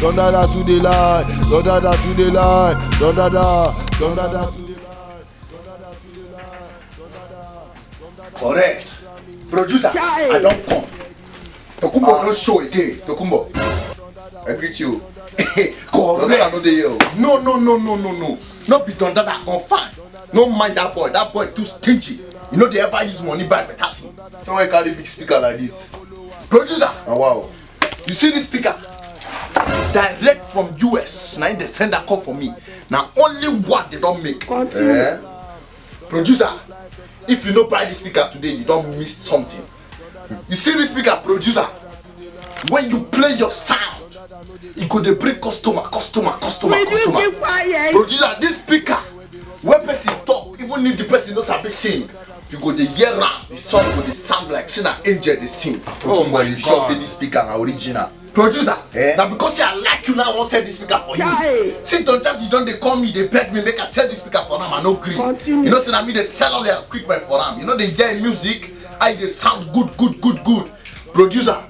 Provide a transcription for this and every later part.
Don't dada to the line, don't dada to the line, don't dada to the line, don't dada to the line, don't dada. Correct. Producer, I don't come. Tokumbo no show again. Tokumbo, I greet you. Correct. No. Not be done that I confirm. No mind that boy. That boy too stingy. You know they ever use money buy better thing. Someone carry big speaker like this. Producer, oh wow. You see this speaker? Direct from US. Now they send a call for me. Now only what they don't make. Producer, if you don't buy this speaker today, you don't miss something. You see this speaker, producer? When you play your sound, it could bring customer. Producer, this speaker, when person talk, even if the person knows how to sing, you go the hear around, the song go the sound like an angel they sing. Oh my God! Sure say this speaker are original. Producer, now because I like you now, I won't sell this speaker for you. See, don't just you don't they call me, they beg me, make I sell this speaker for them, I no green. You know, say that me they sell all their equipment for them. You know they get music, they sound good. Producer,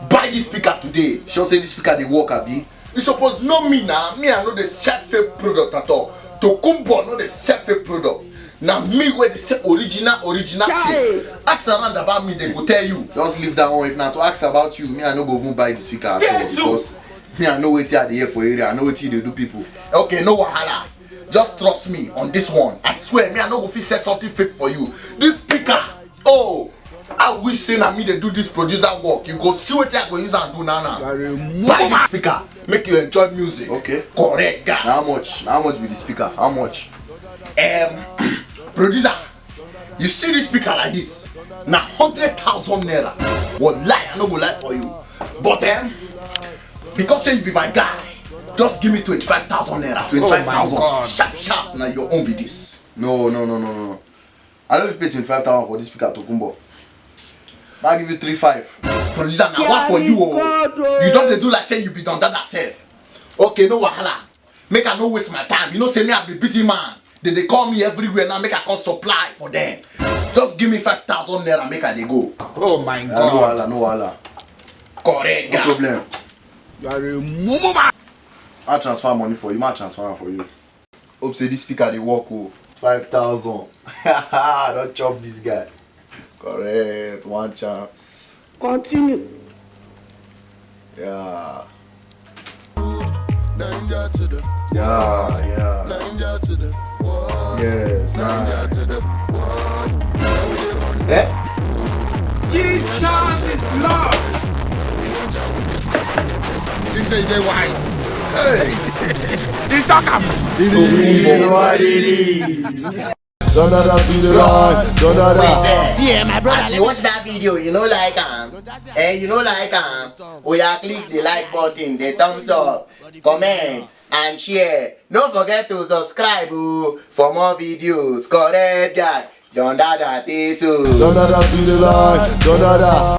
buy this speaker today. She'll say this speaker they work abi. You suppose know me now. Me I know the sell fake product at all. Tokumbo know the sell fake product. Now me where they say original thing. Ask around about me, they go tell you. Just leave that one. If not to ask about you, me I no go even buy the speaker at all because me I know what you are there for area. I know what you they do people. Okay, no wahala. Just trust me on this one. I swear, me I no go fit say something fake for you. This speaker, oh, I wish say na me they do this producer work. You go see what I go use and do now. Buy the speaker, make you enjoy music. Okay, correct guy. How much with the speaker? How much? Producer, you see this speaker like this? Now 100,000 naira. What lie? I no go lie for you. But because you be my guy, just give me 25,000 naira. 25,000. Sharp. Now your own be this. No. I don't pay 25,000 for this speaker Tokumbo. I'll give you 3,500. Producer, now what for you? You don't do like say you be done that self. Okay, no wahala. Make I no waste my time. You know, say me I be busy man. They call me everywhere now. Make I come supply for them. Just give me 5,000 naira. Make I they go. Oh my God. No wahala. Correct. No problem. You are a mumu man. I'll transfer money for you. I'll transfer for you. Hope say this speaker they work. 5,000. Don't chop this guy. Correct. One chance. Continue. Yeah. Ninja to the Yeah. Ninja to the wall. Yes, Ninja nice. to the wall. Jesus is Lord. This is the wine. Hey. This is Don't dada to the line, don't dada. See, my brother, as you watch that video, you know like oh yeah, click the like button, the thumbs up, comment and share. Don't forget to subscribe for more videos. Correct guy. Don't dada say so. Don't dada to the line, don't dada.